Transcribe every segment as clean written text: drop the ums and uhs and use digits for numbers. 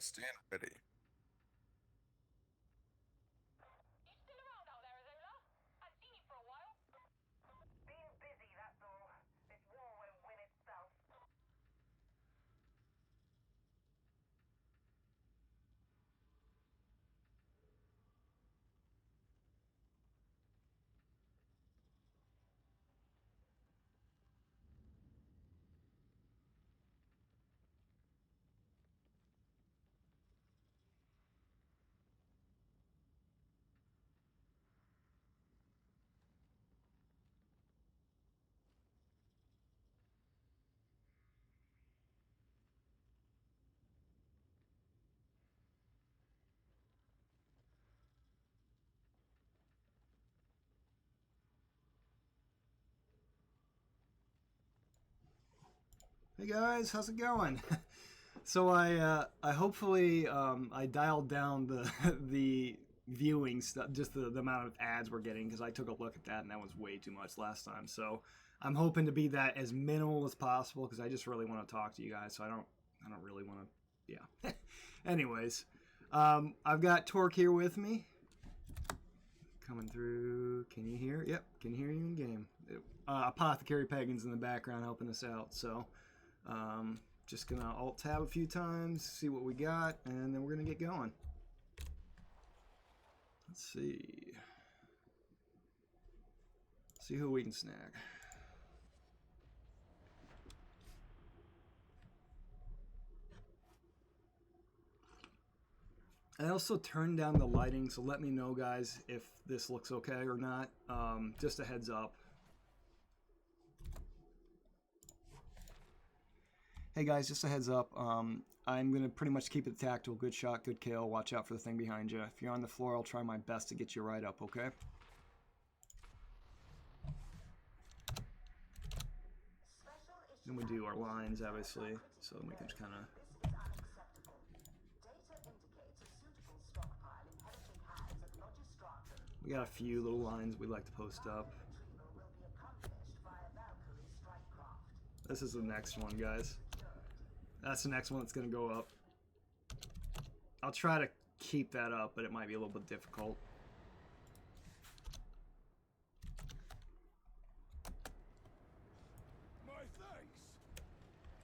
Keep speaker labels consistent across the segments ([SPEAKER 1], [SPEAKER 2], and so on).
[SPEAKER 1] stand ready.
[SPEAKER 2] You still around out there, Azula? I've seen you for a while.
[SPEAKER 3] Been busy, that's all. This war won't win itself.
[SPEAKER 4] Hey guys, how's it going? So I hopefully I dialed down the the viewing stuff, just the amount of ads we're getting, because I took a look at that and that was way too much last time. So I'm hoping to be that as minimal as possible, because I just really want to talk to you guys. So I don't really want to. Yeah. Anyways, I've got Torque here with me. Coming through. Can you hear? Yep, can hear you in game. Apothecary Pagan's in the background helping us out. So just gonna alt tab a few times, see what we got, and then we're gonna get going. Let's see. See who we can snag. I also turned down the lighting, so let me know, guys, if this looks okay or not. Just a heads up. Hey guys, just a heads up. I'm going to pretty much keep it tactical. Good shot, good kill. Watch out for the thing behind you. If you're on the floor, I'll try my best to get you right up, okay? Then we do our lines, obviously, so we can just kind of... We got a few little lines we'd like to post up. This is the next one, guys. That's the next one that's going to go up. I'll try to keep that up, but it might be a little bit difficult.
[SPEAKER 1] My thanks.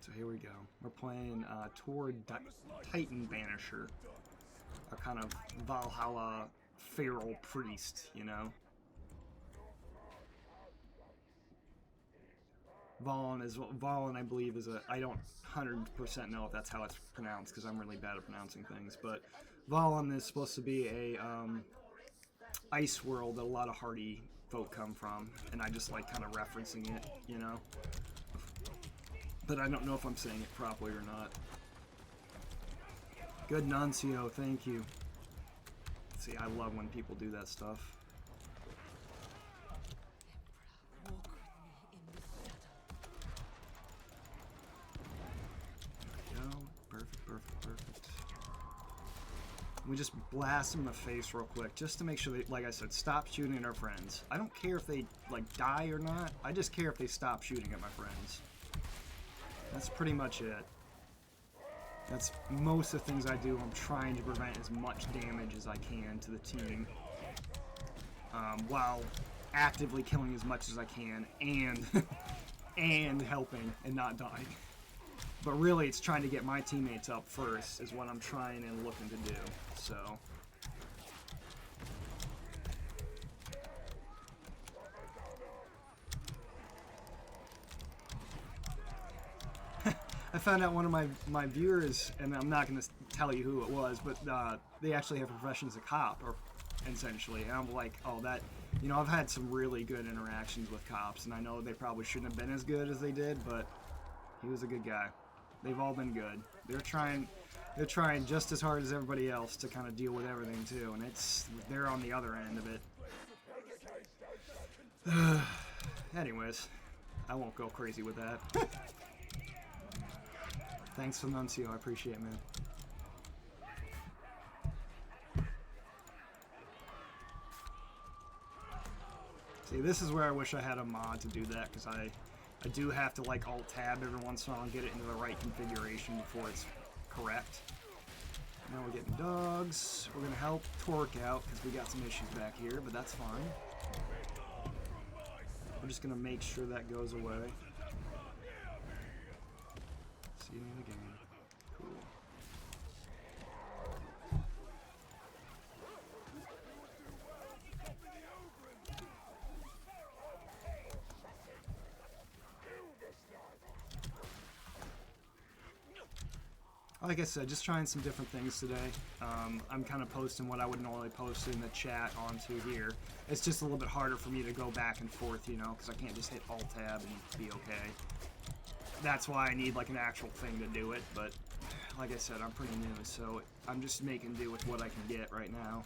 [SPEAKER 4] So here we go. We're playing Gor-Titan-Banisher, a kind of Valhalla feral priest, you know. Valen, I believe, is a... I don't 100% know if that's how it's pronounced, because I'm really bad at pronouncing things, but Valen is supposed to be a ice world that a lot of hardy folk come from, and I just like kind of referencing it, you know. But I don't know if I'm saying it properly or not. Good Nuncio, thank you. See, I love when people do that stuff. Perfect. We just blast them in the face real quick, just to make sure they, like I said, stop shooting at our friends. I don't care if they, like, die or not. I just care if they stop shooting at my friends. That's pretty much it. That's most of the things I do. I'm trying to prevent as much damage as I can to the team, while actively killing as much as I can, and and helping and not dying. But really, it's trying to get my teammates up first is what I'm trying and looking to do. So I found out one of my viewers, and I'm not going to tell you who it was, but they actually have a profession as a cop, or essentially. And I'm like, oh, that, you know, I've had some really good interactions with cops, and I know they probably shouldn't have been as good as they did, but he was a good guy. They've all been good. They're trying just as hard as everybody else to kind of deal with everything too, and they're on the other end of it. Anyways, I won't go crazy with that. Thanks for Nuncio, I appreciate it, man. See, this is where I wish I had a mod to do that, because I do have to, like, alt-tab every once in a while and get it into the right configuration before it's correct. Now we're getting dogs. We're going to help Torque out because we got some issues back here, but that's fine. We're just going to make sure that goes away. See you in the game. Cool. Like I said, just trying some different things today. I'm kind of posting what I would normally post in the chat onto here. It's just a little bit harder for me to go back and forth, you know, because I can't just hit Alt-Tab and be okay. That's why I need like an actual thing to do it, but like I said, I'm pretty new, so I'm just making do with what I can get right now.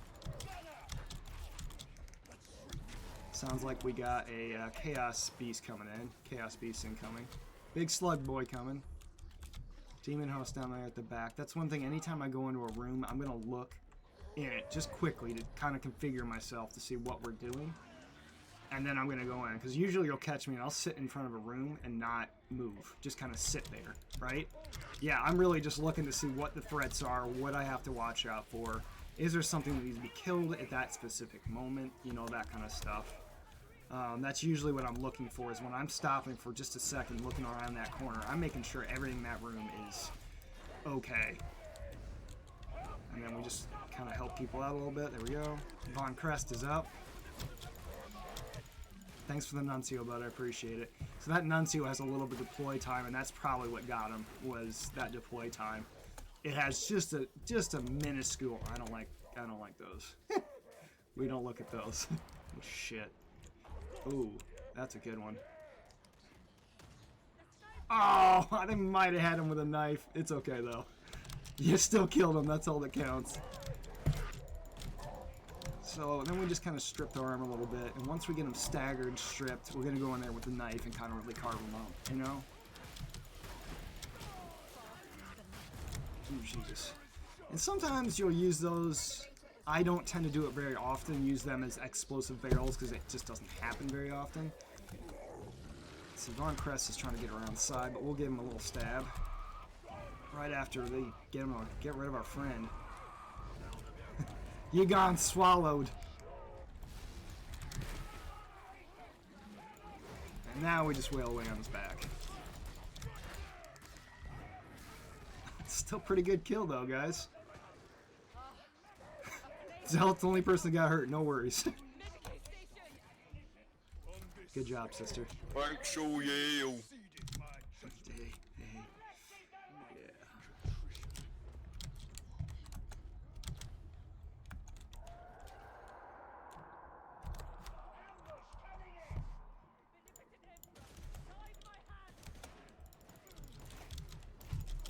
[SPEAKER 4] Sounds like we got a Chaos Beast coming in. Chaos Beast incoming. Big Slug Boy coming. Demon Host down there at the back. That's one thing, anytime I go into a room, I'm going to look in it just quickly to kind of configure myself to see what we're doing. And then I'm going to go in, because usually you'll catch me and I'll sit in front of a room and not move. Just kind of sit there, right? Yeah, I'm really just looking to see what the threats are, what I have to watch out for. Is there something that needs to be killed at that specific moment? You know, that kind of stuff. That's usually what I'm looking for, is when I'm stopping for just a second looking around that corner, I'm making sure everything in that room is okay. And then we just kind of help people out a little bit. There we go. Von Crest is up. Thanks for the Nuncio, bud. I appreciate it. So that Nuncio has a little bit of deploy time, and that's probably what got him, was that deploy time. It has just a minuscule. I don't like those. We don't look at those. Oh, shit. Ooh, that's a good one. Oh, I might have had him with a knife. It's okay, though. You still killed him. That's all that counts. So then we just kind of strip the arm a little bit. And once we get him staggered, stripped, we're going to go in there with the knife and kind of really carve him up, you know? Ooh, Jesus. And sometimes you'll use those. I don't tend to do it very often, use them as explosive barrels, because it just doesn't happen very often. So Von Crest is trying to get around the side, but we'll give him a little stab. Right after they get rid of our friend. You gone swallowed. And now we just wail away on his back. Still pretty good kill though, guys. Zelt's the only person that got hurt, no worries. Good job, sister.
[SPEAKER 1] Accio, yeah.
[SPEAKER 4] Hey. Yeah.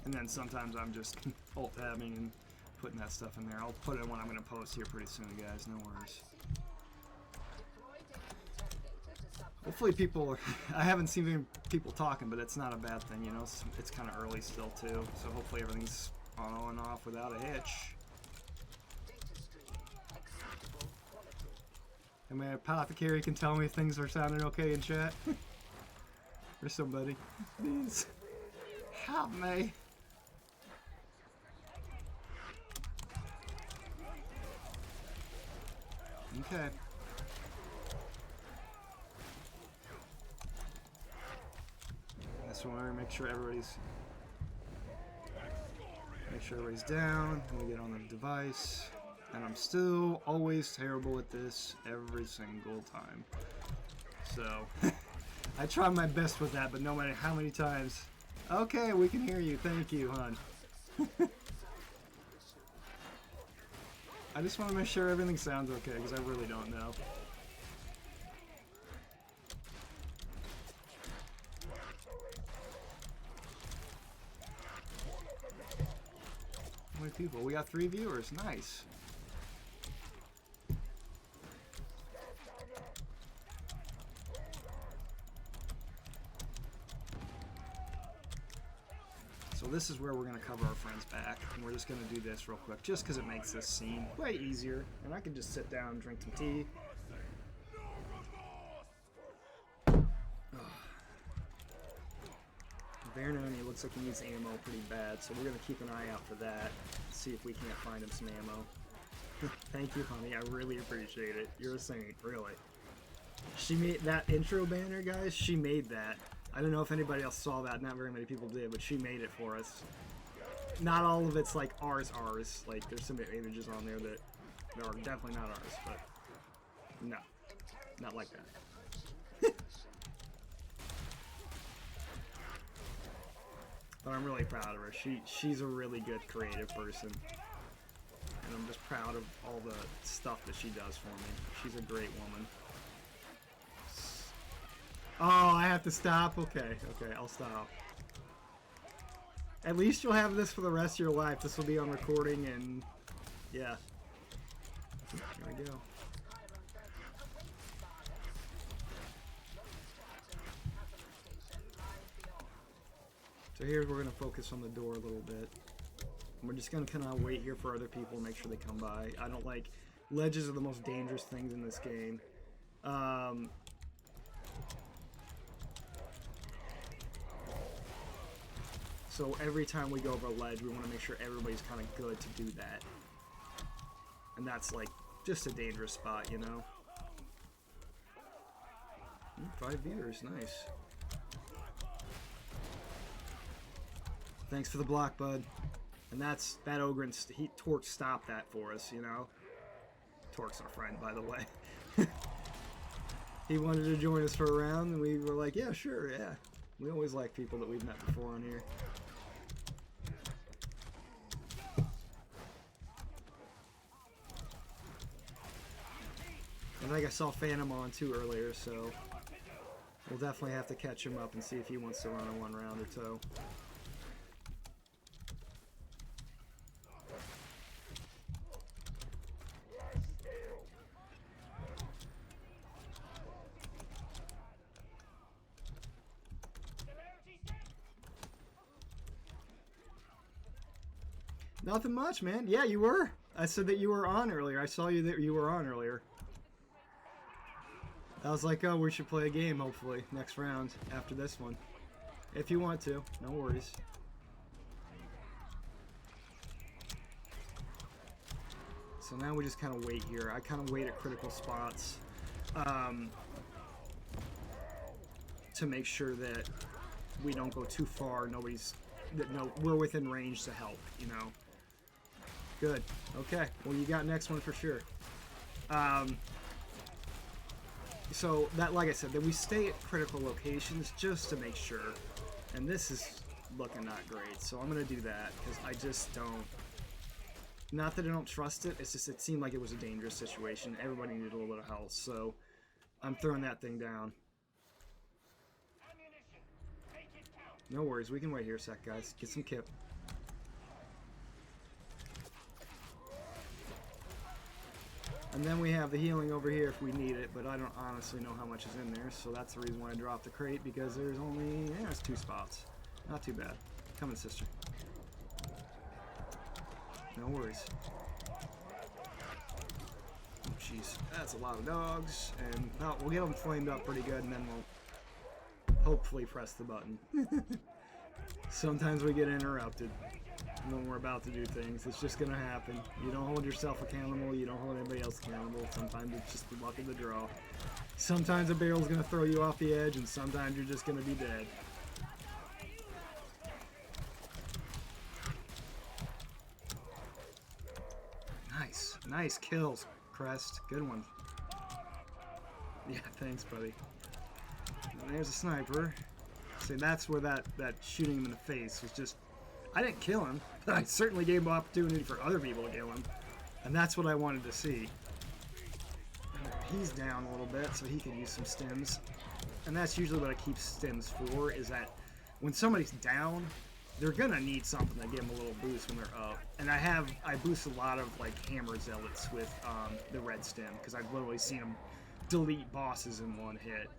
[SPEAKER 4] And then sometimes I'm just alt-tabbing and putting that stuff in there. I'll put it when I'm going to post here pretty soon, guys. No worries. Hopefully people, I haven't seen any people talking, but it's not a bad thing, you know. It's kind of early still, too. So hopefully everything's on and off without a hitch. And my apothecary can tell me if things are sounding okay in chat. Or somebody. Please. Help me. Okay. This one, make sure everybody's down. Let me get on the device. And I'm still always terrible at this every single time. So I try my best with that, but no matter how many times. Okay, we can hear you. Thank you, hon. I just want to make sure everything sounds okay, because I really don't know. How many people? We got 3 viewers. Nice. So this is where we're going to cover our friend's back, and we're just going to do this real quick, just because it makes this scene way easier, and I can just sit down and drink some tea. Barononi looks like he needs ammo pretty bad, so we're gonna keep an eye out for that. See if we can't find him some ammo. Thank you, honey. I really appreciate it. You're a saint, really. She made that intro banner, guys. She made that. I don't know if anybody else saw that. Not very many people did, but she made it for us. Not all of it's like ours. Like there's some images on there that are definitely not ours, but no, not like that. But I'm really proud of her. She's a really good creative person, and I'm just proud of all the stuff that she does for me. She's a great woman. Oh, I have to stop? Okay, I'll stop. At least you'll have this for the rest of your life. This will be on recording, and yeah. There we go. So here we're going to focus on the door a little bit. We're just going to kind of wait here for other people and make sure they come by. I don't like... Ledges are the most dangerous things in this game. So every time we go over a ledge, we want to make sure everybody's kind of good to do that. And that's like just a dangerous spot, you know? 5 beers, nice. Thanks for the block, bud. And that Ogre, Torque stopped that for us, you know? Torque's our friend, by the way. He wanted to join us for a round, and we were like, yeah, sure, yeah. We always like people that we've met before on here. I think I saw Phantom on too earlier, so we'll definitely have to catch him up and see if he wants to run a 1 round or two. Nothing much, man. Yeah, you were. I said that you were on earlier. I saw you that you were on earlier. I was like, oh, we should play a game, hopefully, next round, after this one. If you want to, no worries. So now we just kind of wait here. I kind of wait at critical spots to make sure that we don't go too far. We're within range to help, you know. Good. Okay. Well, you got next one for sure. So that, like I said, that we stay at critical locations just to make sure. And this is looking not great, so I'm gonna do that because I just don't. Not that I don't trust it. It's just it seemed like it was a dangerous situation. Everybody needed a little bit of health, so I'm throwing that thing down. No worries. We can wait here a sec, guys. Get some kip. And then we have the healing over here if we need it, but I don't honestly know how much is in there, so that's the reason why I dropped the crate, because there's only, yeah, it's 2 spots. Not too bad. Come in, sister. No worries. Oh, jeez. That's a lot of dogs, and we'll get them flamed up pretty good, and then we'll hopefully press the button. Sometimes we get interrupted when we're about to do things. It's just gonna happen. You don't hold yourself accountable, you don't hold anybody else accountable. Sometimes it's just the luck of the draw. Sometimes a barrel's gonna throw you off the edge, and sometimes you're just gonna be dead. Nice. Nice kills, Crest. Good one. Yeah, thanks, buddy. And there's a sniper. See, that's where that shooting him in the face was just... I didn't kill him, but I certainly gave him opportunity for other people to kill him. And that's what I wanted to see. He's down a little bit, so he can use some stims. And that's usually what I keep stims for, is that when somebody's down, they're gonna need something to give them a little boost when they're up. And I boost a lot of like hammer zealots with the red stim, because I've literally seen them delete bosses in 1 hit.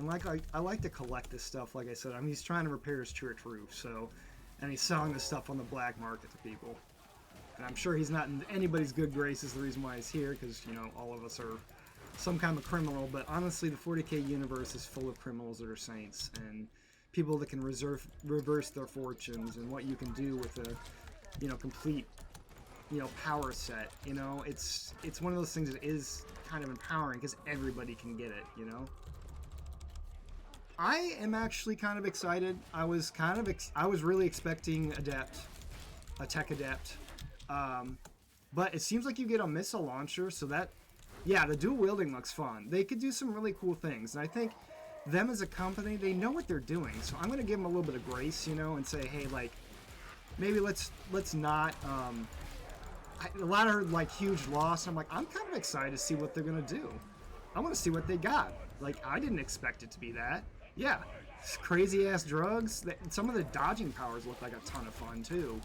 [SPEAKER 4] And like I like to collect this stuff, like I said. I mean, he's trying to repair his church roof, so... And he's selling this stuff on the black market to people. And I'm sure he's not in anybody's good graces, the reason why he's here, because, you know, all of us are some kind of criminal. But honestly, the 40k universe is full of criminals that are saints, and people that can reverse their fortunes, and what you can do with a, you know, complete, you know, power set. You know, it's one of those things that is kind of empowering, because everybody can get it, you know? I am actually kind of excited. I was really expecting a tech adept, but it seems like you get a missile launcher, so that, yeah, the dual wielding looks fun. They could do some really cool things, and I think them as a company, they know what they're doing. So I'm gonna give them a little bit of grace, you know, and say, hey, like, maybe let's not. A lot of like huge loss. I'm like, I'm kind of excited to see what they're gonna do. I want to see what they got. Like, I didn't expect it to be that. Yeah, crazy ass drugs. Some of the dodging powers look like a ton of fun too.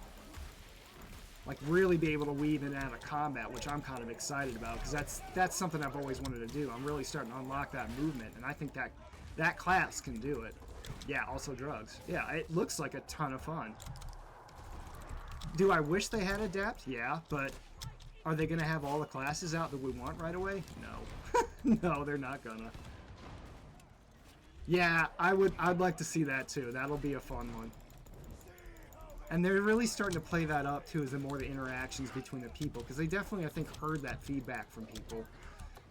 [SPEAKER 4] Like, really be able to weave in and out of combat, which I'm kind of excited about, because that's something I've always wanted to do. I'm really starting to unlock that movement, and I think that class can do it. Yeah, also drugs. Yeah, it looks like a ton of fun. Do I wish they had Adapt? Yeah, but are they going to have all the classes out that we want right away? No. No, they're not gonna. Yeah, I'd like to see that too. That'll be a fun one. And they're really starting to play that up too, as the more the interactions between the people, because they definitely, I think, heard that feedback from people.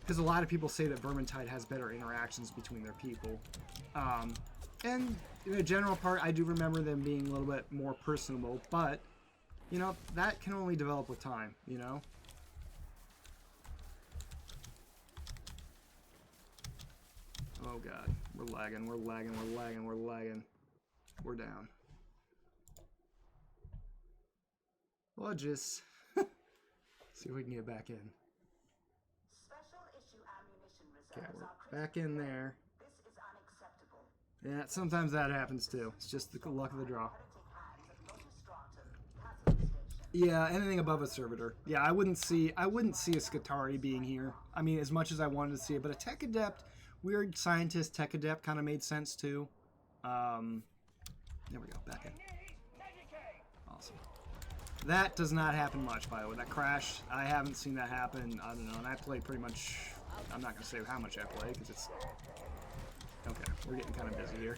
[SPEAKER 4] Because a lot of people say that Vermintide has better interactions between their people. And in the general part, I do remember them being a little bit more personable, but, you know, that can only develop with time, you know? Oh god, we're lagging, we're lagging, we're lagging, we're lagging. We're down. Well, just see if we can get back in.
[SPEAKER 3] Special issue ammunition reserves
[SPEAKER 4] Okay,
[SPEAKER 3] are
[SPEAKER 4] we're back in there.
[SPEAKER 3] This is unacceptable.
[SPEAKER 4] Yeah, sometimes that happens too. It's just the luck of the draw. Yeah, anything above a servitor. Yeah, I wouldn't see a Skitarii being here. I mean, as much as I wanted to see it, but a tech adept, weird scientist tech adept kind of made sense too. There we go, back in. Awesome. That does not happen much, by the way. That crash, I haven't seen that happen. I don't know, and I play pretty much. I'm not gonna say how much I play because it's okay. We're getting kind of busy here.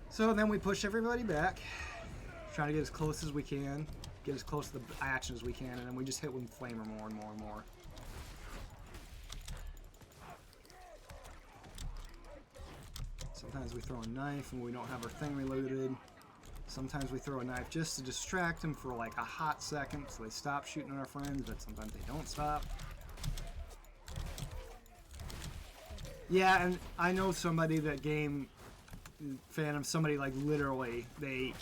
[SPEAKER 4] So then we push everybody back, trying to get as close as we can, get as close to the action as we can, and then we just hit with flamer more and more and more. Sometimes we throw a knife when we don't have our thing reloaded. Sometimes we throw a knife just to distract them for like a hot second so they stop shooting at our friends, but sometimes they don't stop. Yeah, and I know somebody that game fan of somebody like literally they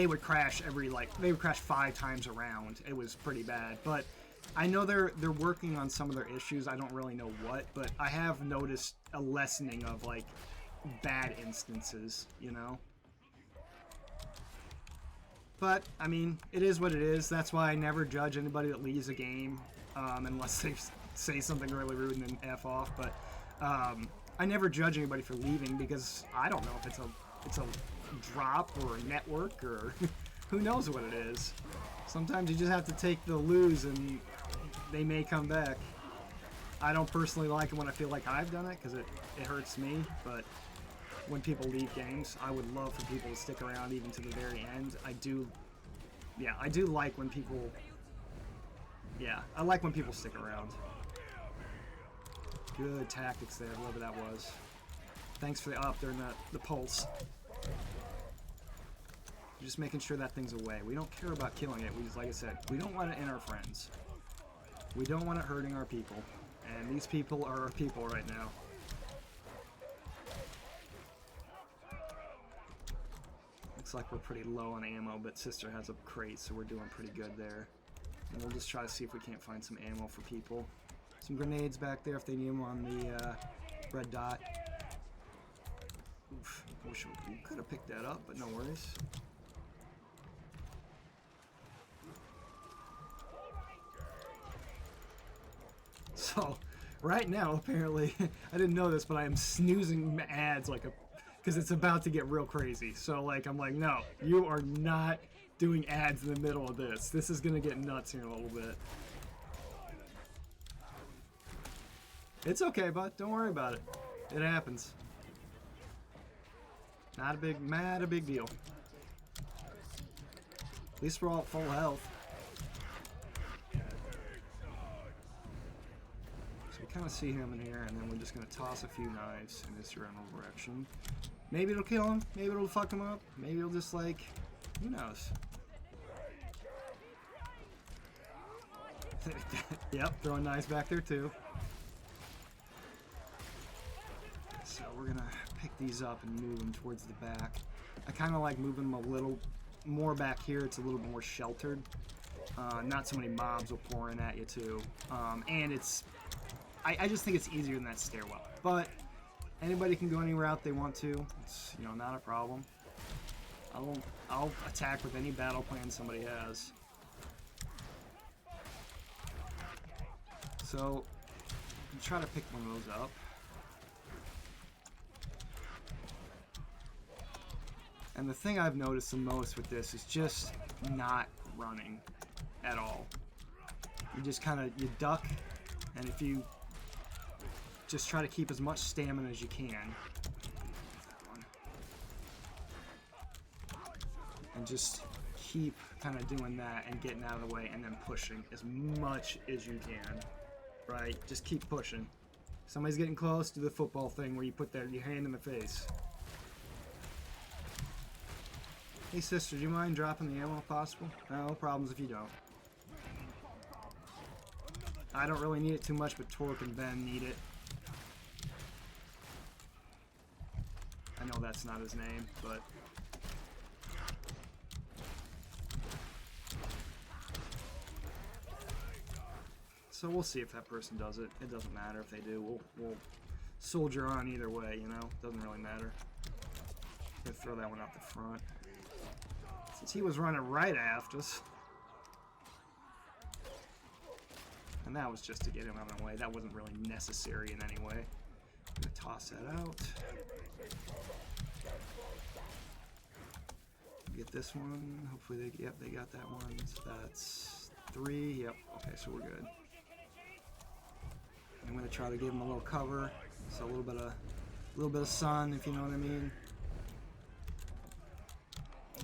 [SPEAKER 4] would crash they would crash 5 times a round. It was pretty bad, but I know they're working on some of their issues. I don't really know what, but I have noticed a lessening of like bad instances, you know. But I mean, it is what it is. That's why I never judge anybody that leaves a game unless they say something really rude and then F off. But I never judge anybody for leaving because I don't know if it's a drop or a network or who knows what it is. Sometimes you just have to take the lose and they may come back. I don't personally like it when I feel like I've done it because it hurts me, but when people leave games, I would love for people to stick around even to the very end. I do like when people, I like when people stick around. Good tactics there, whoever that was. Thanks for the up during the pulse. Just making sure that thing's away. We don't care about killing it. We just, like I said, we don't want it in our friends. We don't want it hurting our people. And these people are our people right now. Looks like we're pretty low on ammo, but Sister has a crate, so we're doing pretty good there. And we'll just try to see if we can't find some ammo for people. Some grenades back there if they need them on the red dot. Oof, wish we could have picked that up, but no worries. So, Right now, apparently, I didn't know this, but I am snoozing ads like a, because it's about to get real crazy. So like, I'm like, no, you are not doing ads in the middle of this. This is gonna get nuts here in a little bit. It's okay, bud. Don't worry about it. It happens. Not a big deal. At least we're all at full health. So we kind of see him in here, and then we're just going to toss a few knives in this general direction. Maybe it'll kill him. Maybe it'll fuck him up. Maybe it'll just, like, who knows? Yep, throwing knives back there, too. So we're going to pick these up and move them towards the back. I kind of like moving them a little more back here. It's a little more sheltered. Not so many mobs will pour in at you too. And it's, I just think it's easier than that stairwell. But anybody can go any route they want to. It's, you know, not a problem. I'll attack with any battle plan somebody has. So try to pick one of those up. And the thing I've noticed the most with this is just not running at all. You just kind of, you duck, and if you just try to keep as much stamina as you can. And just keep kind of doing that and getting out of the way and then pushing as much as you can. Right? Just keep pushing. Somebody's getting close, do the football thing where you put your hand in the face. Hey sister, do you mind dropping the ammo if possible? No problems if you don't. I don't really need it too much, but Torque and Ben need it. I know that's not his name, but... So we'll see if that person does it. It doesn't matter if they do. We'll soldier on either way, you know? Doesn't really matter. Gonna throw that one out the front. Since he was running right after us. And that was just to get him out of the way. That wasn't really necessary in any way. I'm gonna toss that out. Get this one. Hopefully they, yep, they got that one. So that's 3. Yep. Okay, so we're good. I'm gonna try to give him a little cover. So a little bit of sun, if you know what I mean.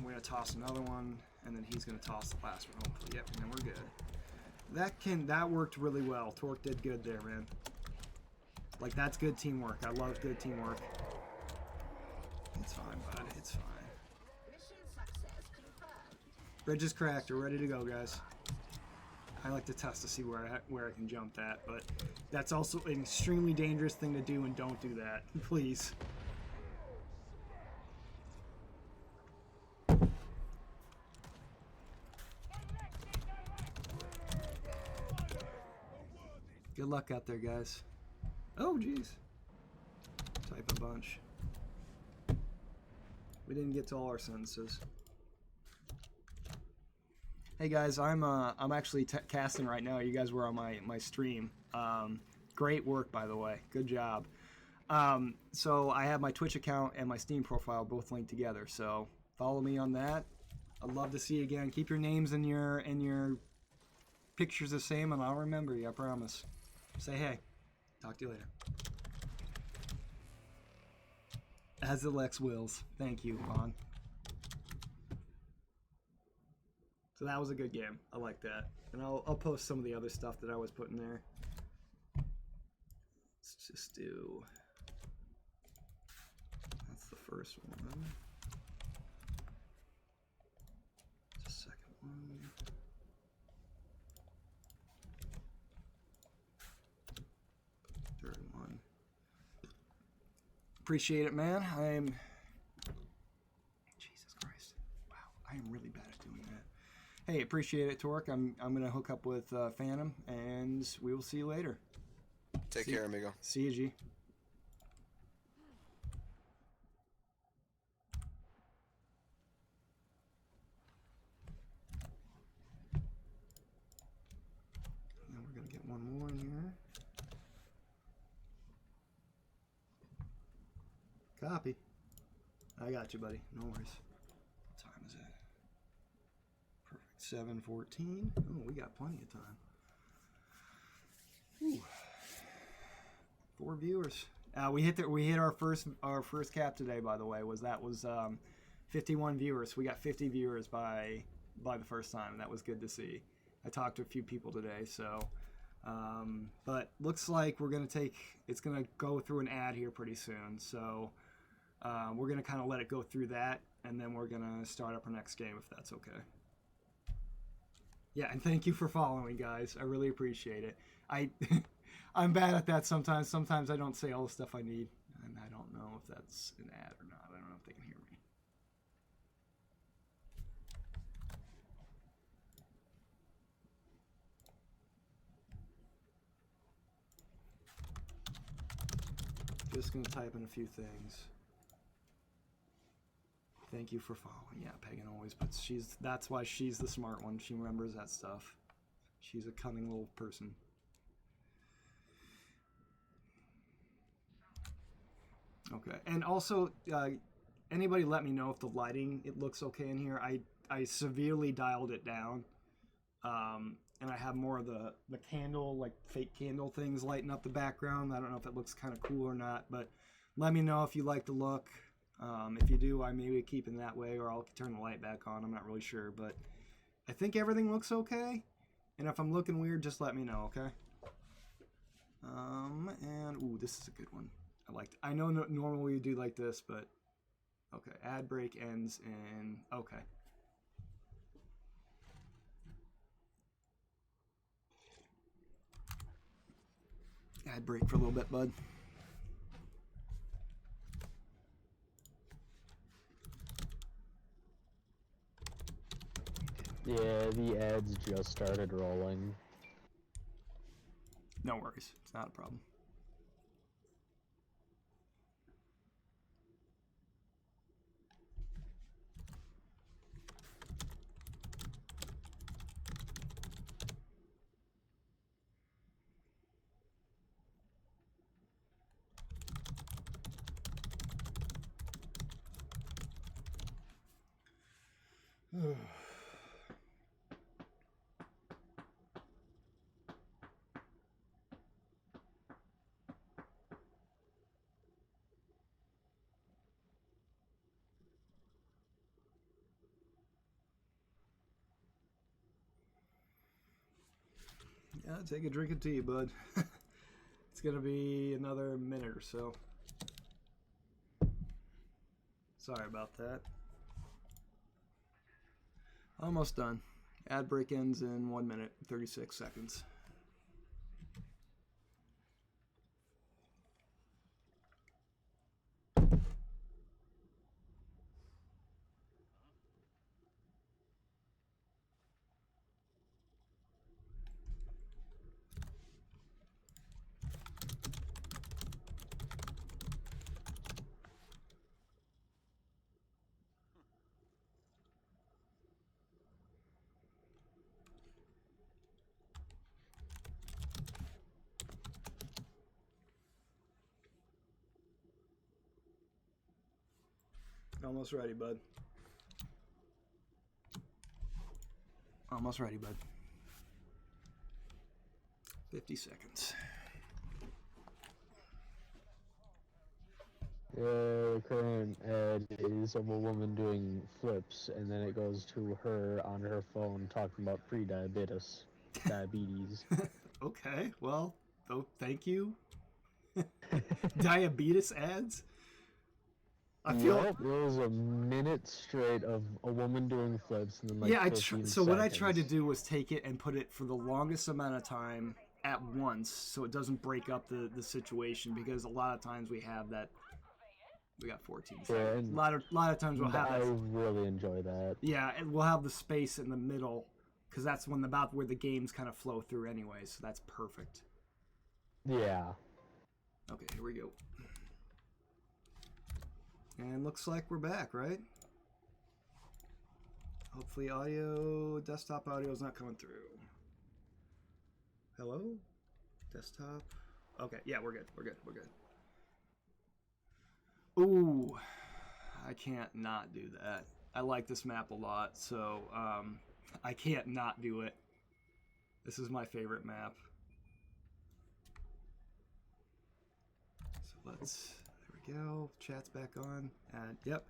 [SPEAKER 4] We're gonna toss another one, and then he's gonna toss the last one, hopefully. Yep, and then we're good. That worked really well. Torque did good there, man. Like, that's good teamwork. I love good teamwork. It's fine, bud. It's fine. Bridge is cracked. We're ready to go, guys. I like to test to see where I can jump that, but that's also an extremely dangerous thing to do, and don't do that, please. Good luck out there, guys. Oh, jeez. Type a bunch. We didn't get to all our sentences. Hey guys, I'm actually casting right now. You guys were on my stream. Great work, by the way. Good job. So I have my Twitch account and my Steam profile both linked together. So follow me on that. I'd love to see you again. Keep your names and your pictures the same, and I'll remember you. I promise. Say hey. Talk to you later. As the Lex wills. Thank you, Vaughn. So that was a good game. I like that. And I'll post some of the other stuff that I was putting there. Let's just do... That's the first one. The second one. Third one. Appreciate it, man. Jesus Christ. Wow, I am really bad at doing that. Hey, appreciate it, Torque. I'm gonna hook up with Phantom, and we will see you later.
[SPEAKER 1] Take care, amigo.
[SPEAKER 4] See you, G. Now we're gonna get one more in here. copy. I got you, buddy. No worries. What time is it? Perfect. 7:14. Oh, we got plenty of time. Whew. 4 viewers. We hit our first cap today. By the way, was 51 viewers. We got 50 viewers by the first time, and that was good to see. I talked to a few people today, so but looks like it's gonna go through an ad here pretty soon. So we're gonna kind of let it go through that, and then we're gonna start up our next game if that's okay. Yeah, and thank you for following, guys. I really appreciate it. I'm bad at that sometimes. Sometimes I don't say all the stuff I need, and I don't know if that's an ad or not. I don't know if they can hear me. Just gonna type in a few things. Thank you for following. Yeah, Pagan always puts. That's why she's the smart one. She remembers that stuff. She's a cunning little person. Okay, and also, anybody let me know if the lighting looks okay in here. I severely dialed it down, and I have more of the candle, like fake candle things lighting up the background. I don't know if it looks kind of cool or not, but let me know if you like the look. If you do, I may keep it that way, or I'll turn the light back on. I'm not really sure, but I think everything looks okay. And if I'm looking weird, just let me know, okay? And ooh, this is a good one. I know normally you do like this, but okay. Ad break ends in okay. Ad break for a little bit, bud.
[SPEAKER 5] Yeah, the ads just started rolling.
[SPEAKER 4] No worries. It's not a problem. Yeah, take a drink of tea, bud. It's gonna be another minute or so. Sorry about that. Almost done. Ad break ends in 1 minute, 36 seconds. Almost ready, bud. Almost ready, bud. 50 seconds.
[SPEAKER 5] Yeah, the current ad is of a woman doing flips, and then it goes to her on her phone talking about pre-diabetes. Diabetes.
[SPEAKER 4] Okay, well, thank you. Diabetes ads? I feel
[SPEAKER 5] Yep, it was a minute straight of a woman doing flips, and then like
[SPEAKER 4] yeah.
[SPEAKER 5] 15
[SPEAKER 4] So what I
[SPEAKER 5] seconds.
[SPEAKER 4] tried to do was take it and put it for the longest amount of time at once, so it doesn't break up the situation. Because a lot of times we have that. We got 14 seconds.
[SPEAKER 5] Yeah, and
[SPEAKER 4] A lot of times we'll have
[SPEAKER 5] I
[SPEAKER 4] that.
[SPEAKER 5] really enjoy that.
[SPEAKER 4] Yeah, and we'll have the space in the middle, because that's about where the games kind of flow through anyway. So that's perfect.
[SPEAKER 5] Yeah.
[SPEAKER 4] Okay, here we go. And looks like we're back, right? Hopefully desktop audio is not coming through. Hello? Desktop? Okay, yeah, we're good. Ooh, I can't not do that. I like this map a lot, so I can't not do it. This is my favorite map. So let's, there we go. Chat's back on. And yep.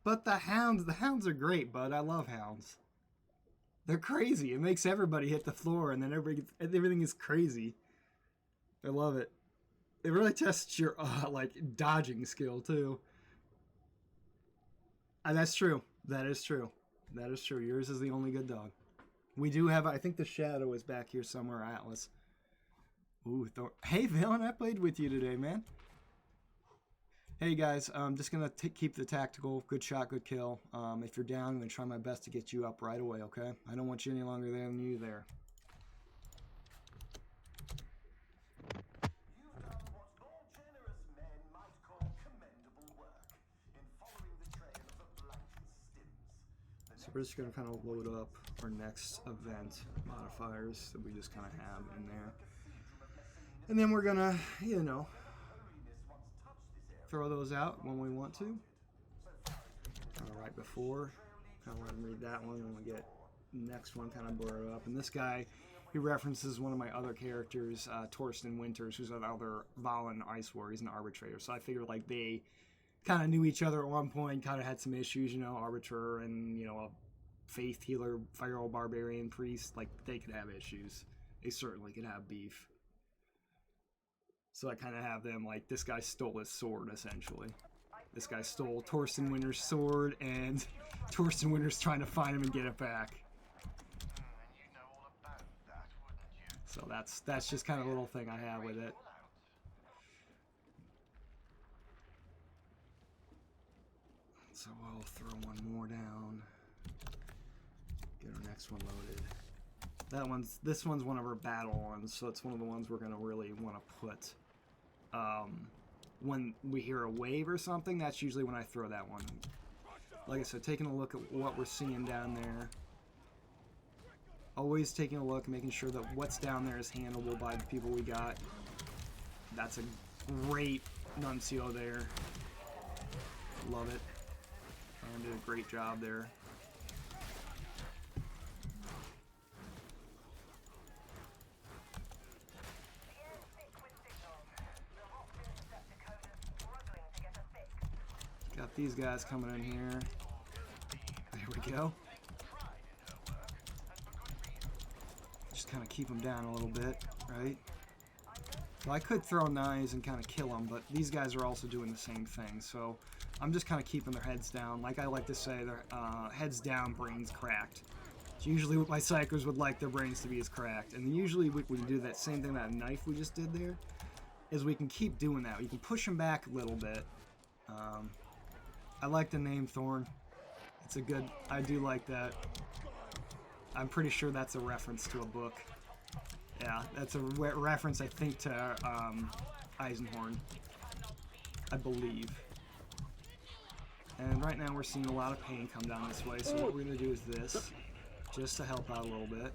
[SPEAKER 4] But the hounds are great, bud. I love hounds. They're crazy. It makes everybody hit the floor, and then everything is crazy. I love it. It really tests your like dodging skill too. And that's true. That is true. That is true. Yours is the only good dog. We do have, I think the shadow is back here somewhere, Atlas. Ooh, hey, Villain, I played with you today, man. Hey, guys, I'm just going to keep the tactical. Good shot, good kill. If you're down, I'm going to try my best to get you up right away, okay? I don't want you any longer there than you there.
[SPEAKER 3] You've done what more generous men might call commendable work in following the trail of the blankest stims.
[SPEAKER 4] So we're just going to kind of load up our next event modifiers that we just kind of have in there. And then we're going to, you know, throw those out when we want to. Kind of right before. Kind of let them read that one when we get the next one kind of blurred up. And this guy, he references one of my other characters, Torsten Winters, who's another Valen Ice War. He's an arbitrator. So I figured like they kind of knew each other at one point, kind of had some issues, you know, arbiter and, you know, a faith healer, feral barbarian priest. Like they could have issues. They certainly could have beef. So I kind of have them like, this guy stole his sword, essentially. This guy stole Torsten Winter's sword, and Torsten Winter's trying to find him and get it back. So that's just kind of a little thing I have with it. So I'll throw one more down. Get our next one loaded. This one's one of our battle ones, so it's one of the ones we're gonna really want to put. When we hear a wave or something, that's usually when I throw that one. Like I said, taking a look at what we're seeing down there. Always taking a look, making sure that what's down there is handleable by the people we got. That's a great nuncio there. Love it. And did a great job there. Got these guys coming in here. There we go. Just kind of keep them down a little bit, right? Well, I could throw knives and kind of kill them, but these guys are also doing the same thing. So I'm just kind of keeping their heads down. Like I like to say, their heads down, brains cracked. It's usually what my psychers would like their brains to be is cracked. And usually we can do that same thing, that knife we just did there, is we can keep doing that. You can push them back a little bit. I like the name Thorin. It's a good, I do like that. I'm pretty sure that's a reference to a book. Yeah, that's a reference, I think, to Eisenhorn, I believe. And right now we're seeing a lot of pain come down this way, so what we're going to do is this, just to help out a little bit.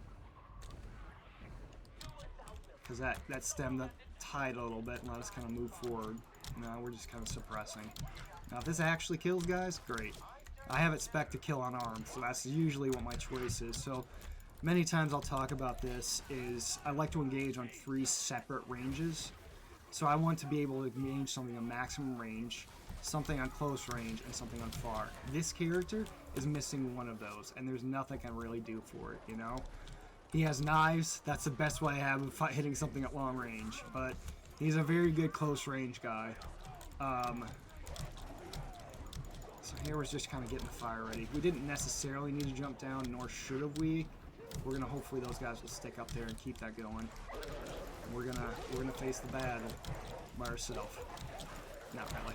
[SPEAKER 4] Because that stemmed the tide a little bit and let us kind of move forward. Now we're just kind of suppressing. Now if this actually kills guys, great. I have it spec to kill unarmed, so that's usually what my choice is. So many times I'll talk about this is I like to engage on 3 separate ranges. So I want to be able to engage something on maximum range, something on close range, and something on far. This character is missing one of those, and there's nothing I can really do for it, you know? He has knives, that's the best way I have of hitting something at long range, but he's a very good close range guy. So here was just kind of getting the fire ready. We didn't necessarily need to jump down, nor should have we. We're gonna hopefully those guys will stick up there and keep that going. And we're gonna face the bad by ourselves. Not really.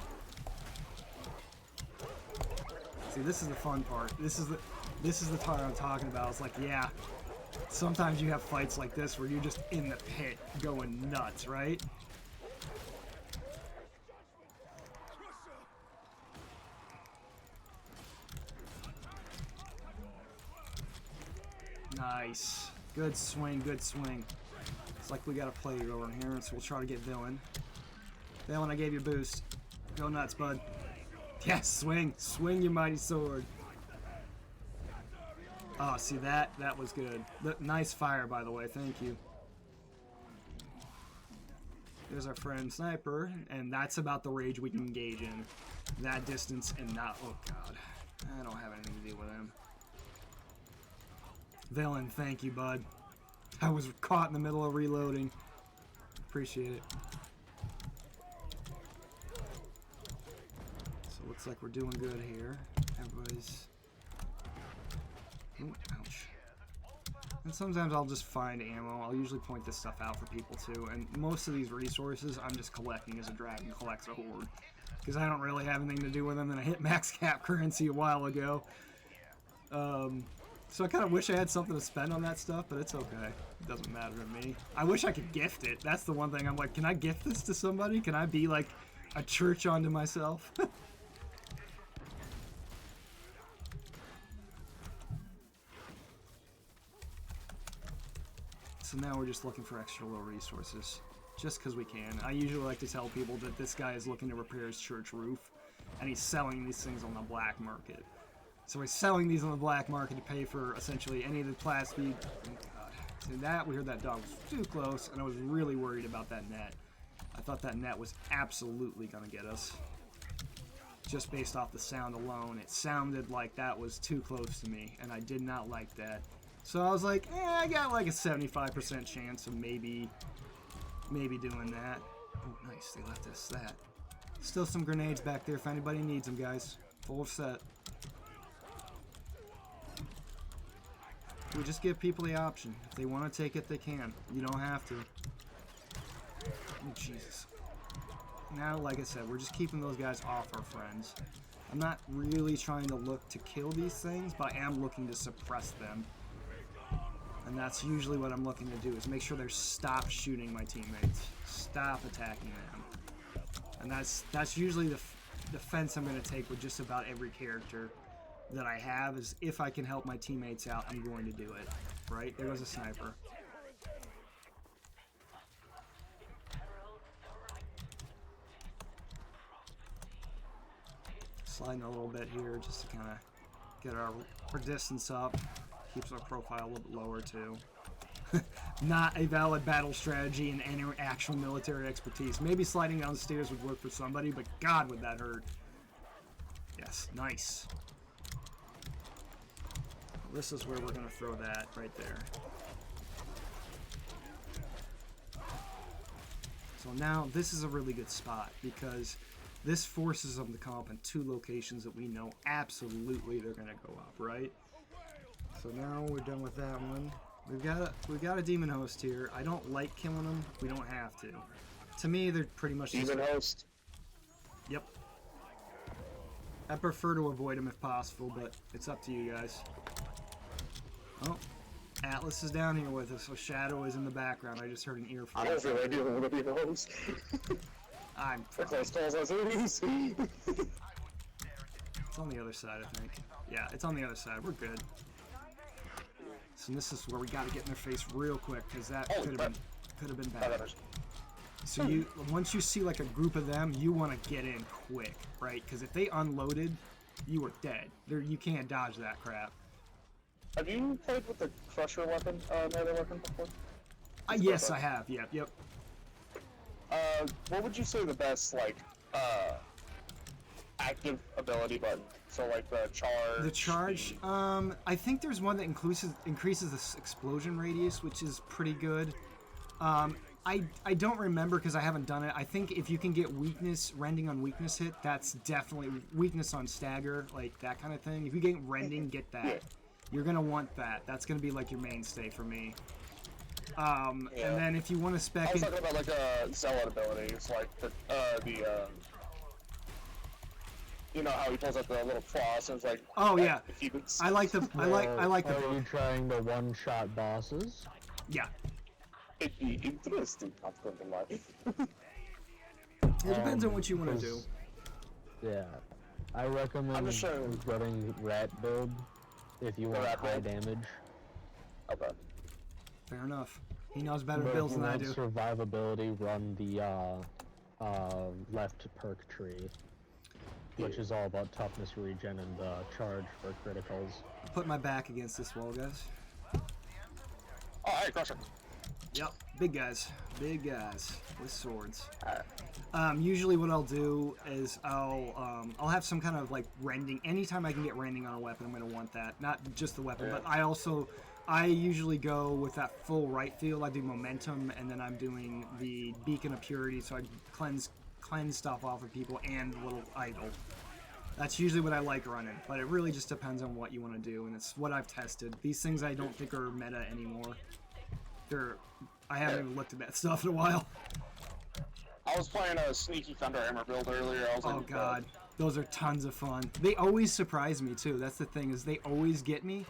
[SPEAKER 4] See, this is the fun part. This is the part I'm talking about. It's like, yeah, sometimes you have fights like this where you're just in the pit going nuts, right? Nice. Good swing, good swing. It's like we got a plate over here, so we'll try to get Villain. Villain, I gave you a boost. Go nuts, bud. Yes, swing. Swing your mighty sword. Oh, see, that was good. Nice fire, by the way. Thank you. There's our friend Sniper, and that's about the range we can engage in. That distance and not... Oh, God. I don't have anything to do with him. Villain, thank you, bud. I was caught in the middle of reloading. Appreciate it. So looks like we're doing good here. Everybody's... Ooh, ouch. And sometimes I'll just find ammo. I'll usually point this stuff out for people too. And most of these resources I'm just collecting as a dragon collects a horde. Because I don't really have anything to do with them, and I hit max cap currency a while ago. So I kind of wish I had something to spend on that stuff, but it's okay. It doesn't matter to me. I wish I could gift it. That's the one thing I'm like, can I gift this to somebody? Can I be like a church unto myself? So now we're just looking for extra low resources. Just because we can. I usually like to tell people that this guy is looking to repair his church roof, and he's selling these things on the black market. So he's selling these on the black market to pay for essentially any of the class feed. Oh God. See that? We heard that dog was too close, and I was really worried about that net. I thought that net was absolutely going to get us. Just based off the sound alone, it sounded like that was too close to me, and I did not like that. So I was like, I got like a 75% chance of maybe doing that. Oh, nice. They left us that. Still some grenades back there if anybody needs them, guys. Full set. We just give people the option. If they want to take it, they can. You don't have to. Oh, Jesus. Now, like I said, we're just keeping those guys off our friends. I'm not really trying to look to kill these things, but I am looking to suppress them. And that's usually what I'm looking to do, is make sure they stop shooting my teammates. Stop attacking them. And that's usually the defense I'm going to take with just about every character that I have, is if I can help my teammates out, I'm going to do it. Right? There goes a sniper. Sliding a little bit here just to kind of get our distance up. Keeps our profile a little bit lower too. Not a valid battle strategy and any actual military expertise. Maybe sliding down the stairs would work for somebody, but God, would that hurt. Yes, nice. This is where we're going to throw that right there. So now this is a really good spot because this forces them to come up in two locations that we know absolutely they're going to go up, right? So now we're done with that one. We've got a demon host here. I don't like killing them. We don't have to. To me, they're pretty much
[SPEAKER 6] demon host.
[SPEAKER 4] Yep. I prefer to avoid them if possible, but it's up to you guys. Oh, Atlas is down here with us, so Shadow is in the background. I just heard an earful.
[SPEAKER 6] I don't feel like dealing with a demon host.
[SPEAKER 4] I'm fine.
[SPEAKER 6] It's
[SPEAKER 4] on the other side, I think. Yeah, it's on the other side. We're good. So this is where we got to get in their face real quick, because that could have been bad. So once you see like a group of them, you want to get in quick, right? Because if they unloaded, you were dead. You can't dodge that crap.
[SPEAKER 6] Have you played with the Crusher weapon, melee weapon before?
[SPEAKER 4] Yes, I have. Yep.
[SPEAKER 6] What would you say the best, like, active ability button? So, like, the charge? The
[SPEAKER 4] charge? I think there's one that increases the explosion radius, which is pretty good. I don't remember because I haven't done it. I think if you can get weakness, rending on weakness hit, that's definitely weakness on stagger, like that kind of thing. If you get rending, get that. Yeah. You're going to want that. That's going to be like your mainstay for me. And then if you want to spec...
[SPEAKER 6] I was talking about like a zealot ability. It's like the you know how he pulls up the little cross and it's like...
[SPEAKER 4] Oh yeah. I like the...
[SPEAKER 5] Are you trying to one-shot bosses?
[SPEAKER 4] Yeah.
[SPEAKER 6] It'd be interesting, not going to lie.
[SPEAKER 4] It depends on what you want to do.
[SPEAKER 5] Yeah. I recommend running rat build if you want high damage.
[SPEAKER 6] Okay.
[SPEAKER 4] Fair enough. He knows better builds than I do.
[SPEAKER 5] Survivability, run the left perk tree. which is all about toughness regen and charge for criticals.
[SPEAKER 4] Put my back against this wall, guys.
[SPEAKER 6] Oh, hey, Crusher.
[SPEAKER 4] Yep, big guys with swords.
[SPEAKER 6] Alright.
[SPEAKER 4] Usually what I'll do is I'll have some kind of like rending. Anytime I can get rending on a weapon, I'm gonna want that. Not just the weapon, but I usually go with that full right field. I do momentum, and then I'm doing the beacon of purity, so I cleanse stuff off of people and the little idol. That's usually what I like running, but it really just depends on what you want to do, and it's what I've tested. These things I don't think are meta anymore. I haven't even looked at that stuff in a while.
[SPEAKER 6] I was playing a sneaky Thunderhammer build earlier. I was
[SPEAKER 4] Oh
[SPEAKER 6] like,
[SPEAKER 4] god, those are tons of fun. They always surprise me too. That's the thing, is they always get me.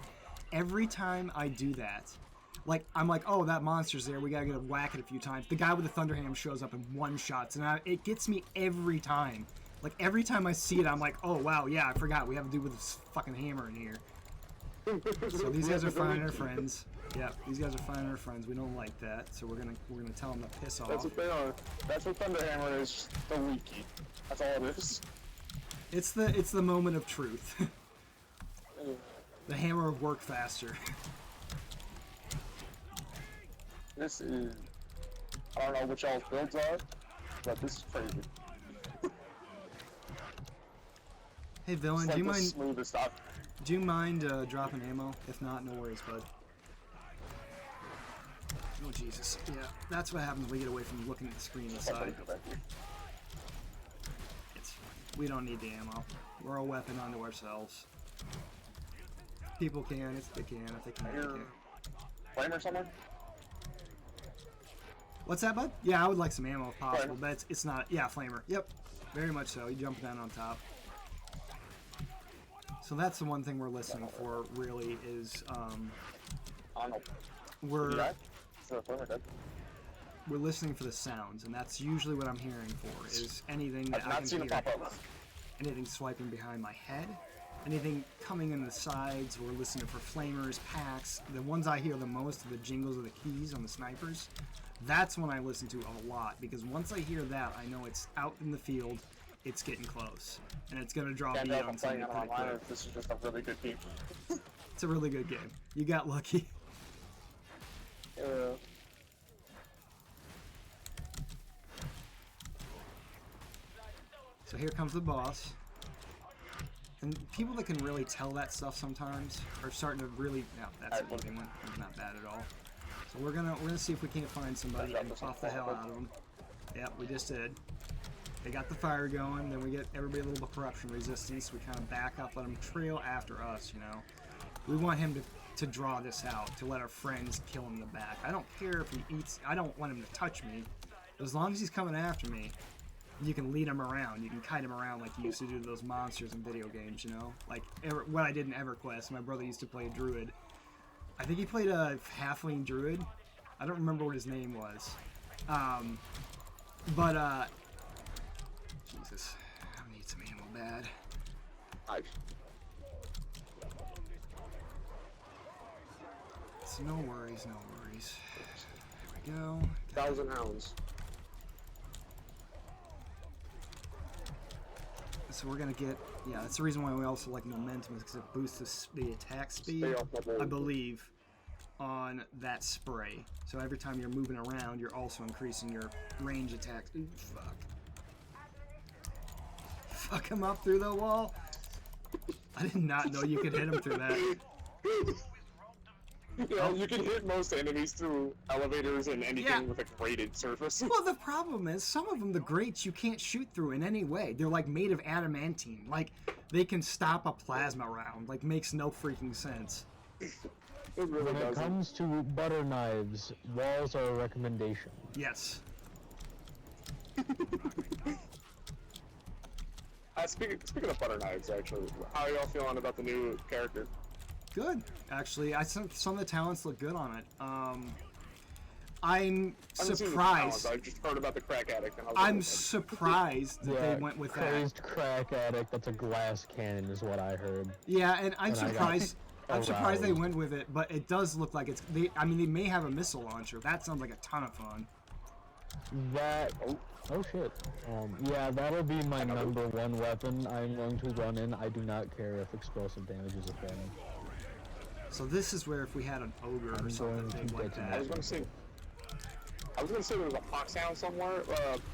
[SPEAKER 4] Every time I do that, like I'm like, oh, that monster's there. We gotta get a whack it a few times. The guy with the Thunderham shows up in one shots, and it gets me every time. Like every time I see it, I'm like, oh wow, yeah, I forgot we have to do with this fucking hammer in here. So these guys are finding our friends. Yeah, these guys are finding our friends. We don't like that, so we're gonna tell them to piss off.
[SPEAKER 6] That's what they are. That's what Thunderhammer is. The leaky. That's all it is.
[SPEAKER 4] It's the moment of truth. The hammer of work faster.
[SPEAKER 6] This is... I don't know what y'all's builds are, but this is crazy.
[SPEAKER 4] Hey villain,
[SPEAKER 6] It's like
[SPEAKER 4] do you
[SPEAKER 6] the
[SPEAKER 4] mind
[SPEAKER 6] smoothest op-
[SPEAKER 4] dropping ammo? If not, no worries, bud. Oh Jesus! Yeah, that's what happens when we get away from looking at the screen inside. It's fine. We don't need the ammo. We're a weapon unto ourselves. People can if they can. If they can, they can.
[SPEAKER 6] Flamer somewhere?
[SPEAKER 4] What's that, bud? Yeah, I would like some ammo if possible,
[SPEAKER 6] Flamer.
[SPEAKER 4] but it's not. Yeah, flamer. Yep, very much so. You jump down on top. So that's the one thing we're listening for, really, is
[SPEAKER 6] I don't know.
[SPEAKER 4] we're
[SPEAKER 6] Yeah? Is the flamer dead?
[SPEAKER 4] we're listening for the sounds, and that's usually what I'm hearing for. Is anything that
[SPEAKER 6] I've
[SPEAKER 4] I
[SPEAKER 6] not
[SPEAKER 4] can
[SPEAKER 6] seen
[SPEAKER 4] hear,
[SPEAKER 6] it pop up.
[SPEAKER 4] anything swiping behind my head, anything coming in the sides. We're listening for flamers, packs. The ones I hear the most are the jingles of the keys on the snipers. That's when I listen to a lot, because once I hear that, I know it's out in the field. It's getting close, and it's gonna draw
[SPEAKER 6] Can't
[SPEAKER 4] beat
[SPEAKER 6] tell if
[SPEAKER 4] on
[SPEAKER 6] I'm playing
[SPEAKER 4] somebody
[SPEAKER 6] it
[SPEAKER 4] pretty
[SPEAKER 6] online or
[SPEAKER 4] quick.
[SPEAKER 6] if this is just a really good game.
[SPEAKER 4] It's a really good game. You got lucky. So here comes the boss. And people that can really tell that stuff sometimes are starting to really. No, that's an easy one. It's not bad at all. So we're gonna see if we can't find somebody and buff the hell out of them. Yep, we just did. They got the fire going, then we get everybody a little bit of corruption resistance. We kind of back up, let him trail after us, you know. We want him to draw this out, to let our friends kill him in the back. I don't care if he eats, I don't want him to touch me. As long as he's coming after me, you can lead him around. You can kite him around like you used to do to those monsters in video games, you know? Like what I did in EverQuest. My brother used to play a druid. I think he played a halfling druid. I don't remember what his name was. Jesus, I need some ammo bad. So no worries, no worries. There we go.
[SPEAKER 6] 1,000 hounds.
[SPEAKER 4] So we're gonna get, yeah, that's the reason why we also like momentum, is because it boosts the attack speed,
[SPEAKER 6] Stay off my board.
[SPEAKER 4] I believe, on that spray. So every time you're moving around, you're also increasing your range attacks. Ooh, fuck. Fuck him up through the wall. I did not know you could hit him through that.
[SPEAKER 6] Yeah, you can hit most enemies through elevators and anything
[SPEAKER 4] Yeah.
[SPEAKER 6] with a graded surface.
[SPEAKER 4] Well, the problem is, some of them, the grates, you can't shoot through in any way. They're like made of adamantine. Like, they can stop a plasma round. Like, makes no freaking sense.
[SPEAKER 6] It really
[SPEAKER 5] When it
[SPEAKER 6] doesn't.
[SPEAKER 5] comes to butter knives, walls are a recommendation.
[SPEAKER 4] Yes.
[SPEAKER 6] Speaking of butter knives, actually, how are y'all feeling about the new character?
[SPEAKER 4] Good, actually. I think some of the talents look good on it. I'm
[SPEAKER 6] I haven't seen the
[SPEAKER 4] surprised.
[SPEAKER 6] talents, I've just heard about the crack addict. And I was
[SPEAKER 4] I'm
[SPEAKER 6] like,
[SPEAKER 4] surprised that they went with that.
[SPEAKER 5] Crazed crack addict, that's a glass cannon is what I heard.
[SPEAKER 4] Yeah, and I'm
[SPEAKER 5] And I got
[SPEAKER 4] surprised. I'm surprised they
[SPEAKER 5] aroused.
[SPEAKER 4] went with it, but it does look like it's. I mean, they may have a missile launcher. That sounds like a ton of fun.
[SPEAKER 5] That oh shit. Yeah, that'll be my number one weapon. I'm going to run in. I do not care if explosive damage is a thing.
[SPEAKER 4] So this is where if we had an ogre or
[SPEAKER 5] I'm
[SPEAKER 4] something
[SPEAKER 5] going to
[SPEAKER 4] big like
[SPEAKER 5] get to
[SPEAKER 6] I
[SPEAKER 4] that.
[SPEAKER 6] was gonna say there was a fox hound somewhere.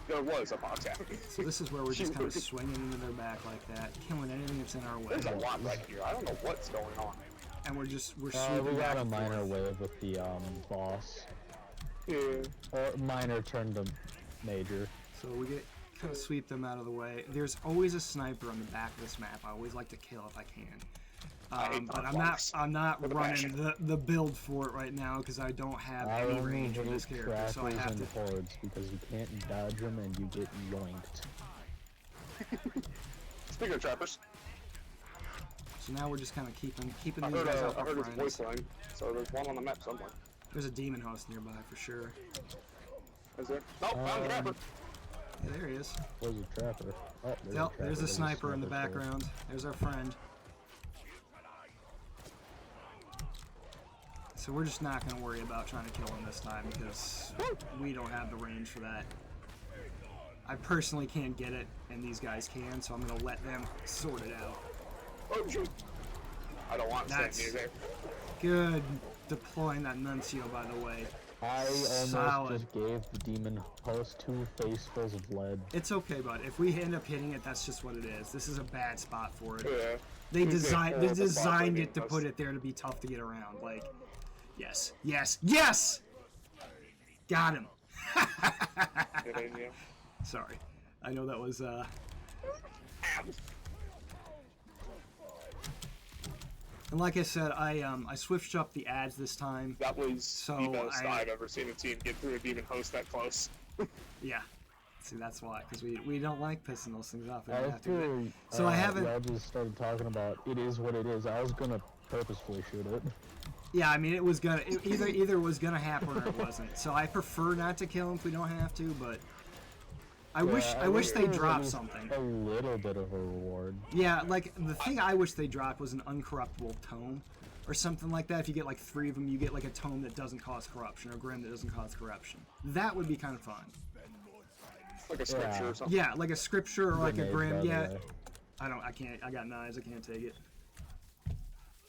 [SPEAKER 6] There was a fox hound.
[SPEAKER 4] So this is where we're just kind of swinging into their back like that, killing anything that's in our way.
[SPEAKER 6] There's a lot right here. I don't know what's going on.
[SPEAKER 4] And we're
[SPEAKER 5] we
[SPEAKER 4] sweeping back
[SPEAKER 5] got a
[SPEAKER 4] and
[SPEAKER 5] minor
[SPEAKER 4] forth.
[SPEAKER 5] wave with the boss.
[SPEAKER 6] Yeah.
[SPEAKER 5] Or minor turned to major.
[SPEAKER 4] So we get kind of sweep them out of the way. There's always a sniper on the back of this map. I always like to kill if I can. But I'm not
[SPEAKER 6] With a
[SPEAKER 4] running
[SPEAKER 6] passion.
[SPEAKER 4] the build for it right now because I don't have
[SPEAKER 5] I
[SPEAKER 4] any
[SPEAKER 5] only
[SPEAKER 4] range on this
[SPEAKER 5] hate
[SPEAKER 4] character, so I
[SPEAKER 5] trackers
[SPEAKER 4] have
[SPEAKER 5] and
[SPEAKER 4] to.
[SPEAKER 5] hordes because you can't dodge them and you get yoinked.
[SPEAKER 6] Speaking of trappers,
[SPEAKER 4] So now we're just kind of keeping
[SPEAKER 6] I
[SPEAKER 4] these
[SPEAKER 6] heard,
[SPEAKER 4] guys up
[SPEAKER 6] I
[SPEAKER 4] our
[SPEAKER 6] heard his
[SPEAKER 4] friends.
[SPEAKER 6] voice line, so there's one on the map somewhere.
[SPEAKER 4] There's a demon host nearby for sure.
[SPEAKER 6] Is there? Oh, found the trapper.
[SPEAKER 4] Yeah, there he is.
[SPEAKER 5] Where's the trapper? Oh,
[SPEAKER 4] Yep, there's a
[SPEAKER 5] trapper.
[SPEAKER 4] sniper in the
[SPEAKER 5] sniper there.
[SPEAKER 4] background. There's our friend. So we're just not going to worry about trying to kill him this time because we don't have the range for that. I personally can't get it, and these guys can, so I'm going to let them sort it out.
[SPEAKER 6] Oh, shoot. I don't want to
[SPEAKER 4] That's-
[SPEAKER 6] stand near there.
[SPEAKER 4] Good deploying that nuncio, by the way.
[SPEAKER 5] I almost
[SPEAKER 4] Solid.
[SPEAKER 5] just gave the demon host 2 facefuls of lead.
[SPEAKER 4] It's okay, bud. If we end up hitting it, that's just what it is. This is a bad spot for it.
[SPEAKER 6] Yeah.
[SPEAKER 4] They
[SPEAKER 6] He's
[SPEAKER 4] designed
[SPEAKER 6] horrible
[SPEAKER 4] designed
[SPEAKER 6] spot
[SPEAKER 4] it to
[SPEAKER 6] for
[SPEAKER 4] put it there to be tough to get around. Like, yes, yes, yes! Got him.
[SPEAKER 6] Good idea.
[SPEAKER 4] Sorry. I know that was, And like I said, I switched up the ads this time.
[SPEAKER 6] That was
[SPEAKER 4] So
[SPEAKER 6] the most
[SPEAKER 4] I-
[SPEAKER 6] I've ever seen a team get through a demon host that close.
[SPEAKER 4] Yeah. See, that's why, because we don't like pissing those things off. We
[SPEAKER 5] I
[SPEAKER 4] don't have to, but-
[SPEAKER 5] feel,
[SPEAKER 4] So I haven't-
[SPEAKER 5] Y'all just started talking about it is what it is. I was gonna purposefully shoot it.
[SPEAKER 4] Yeah, I mean, it was gonna either it was gonna happen or it wasn't. So I prefer not to kill him if we don't have to, but I wish they
[SPEAKER 5] there was
[SPEAKER 4] dropped
[SPEAKER 5] at least
[SPEAKER 4] something.
[SPEAKER 5] A little bit of a reward.
[SPEAKER 4] Yeah, like the thing I wish they dropped was an uncorruptible tome or something like that. If you get like 3 of them, you get like a tome that doesn't cause corruption or grim that doesn't cause corruption. That would be kind of fun.
[SPEAKER 6] Like a scripture
[SPEAKER 5] Yeah.
[SPEAKER 6] or something.
[SPEAKER 4] Yeah, like a scripture or like a
[SPEAKER 5] Grenades,
[SPEAKER 4] grim.
[SPEAKER 5] by the
[SPEAKER 4] Yeah,
[SPEAKER 5] way.
[SPEAKER 4] I can't. I got knives. I can't take it.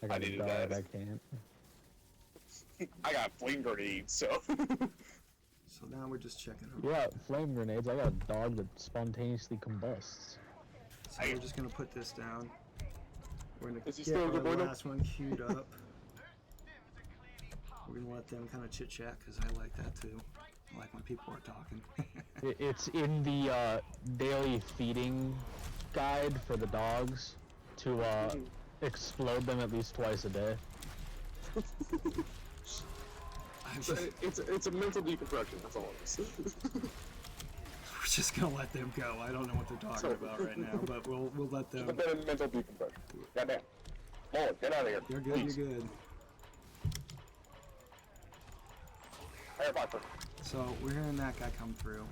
[SPEAKER 5] I got a
[SPEAKER 6] needed
[SPEAKER 5] dog,
[SPEAKER 6] that.
[SPEAKER 5] I can't.
[SPEAKER 6] I got flame grenades, so.
[SPEAKER 4] So now we're just checking them.
[SPEAKER 5] Yeah, flame grenades. I got a dog that spontaneously combusts.
[SPEAKER 4] So we're just gonna put this down. We're gonna
[SPEAKER 6] Is he
[SPEAKER 4] get
[SPEAKER 6] still a
[SPEAKER 4] our
[SPEAKER 6] good boy, though?
[SPEAKER 4] last one queued up. We're gonna let them kind of chit chat because I like that too. I like when people are talking.
[SPEAKER 5] It's in the daily feeding guide for the dogs to explode them at least twice a day.
[SPEAKER 4] I'm just,
[SPEAKER 6] It's a mental decompression, that's all it is.
[SPEAKER 4] we're just gonna let them go. I don't know what they're talking about right now, but we'll let
[SPEAKER 6] A
[SPEAKER 4] them.
[SPEAKER 6] bit of mental decompression. Goddamn. Lord, get out of here.
[SPEAKER 4] You're good.
[SPEAKER 6] Please.
[SPEAKER 4] You're good.
[SPEAKER 6] Hey, Viper.
[SPEAKER 4] So we're hearing that guy come through,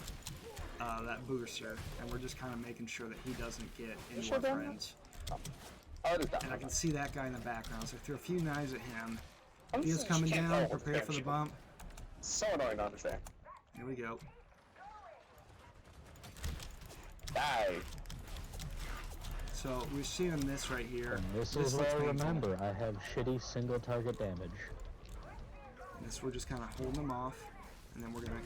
[SPEAKER 4] that booster, and we're just kind of making sure that he doesn't get any
[SPEAKER 6] shut
[SPEAKER 4] more
[SPEAKER 6] down now?
[SPEAKER 4] friends.
[SPEAKER 6] Oh, it is down.
[SPEAKER 4] And I can see that guy in the background, so I threw a few knives at him.
[SPEAKER 6] I'm
[SPEAKER 4] He is
[SPEAKER 6] just-
[SPEAKER 4] coming
[SPEAKER 6] can't
[SPEAKER 4] down.
[SPEAKER 6] tell what's
[SPEAKER 4] Prepare for the
[SPEAKER 6] shit.
[SPEAKER 4] bump.
[SPEAKER 6] So annoying to understand.
[SPEAKER 4] Here we go.
[SPEAKER 6] Die.
[SPEAKER 4] So we're seeing this right here.
[SPEAKER 5] And this
[SPEAKER 4] This
[SPEAKER 5] is what
[SPEAKER 4] looks
[SPEAKER 5] I
[SPEAKER 4] painful.
[SPEAKER 5] remember. I have shitty single target damage.
[SPEAKER 4] And this we're just kind of holding them off, and then we're gonna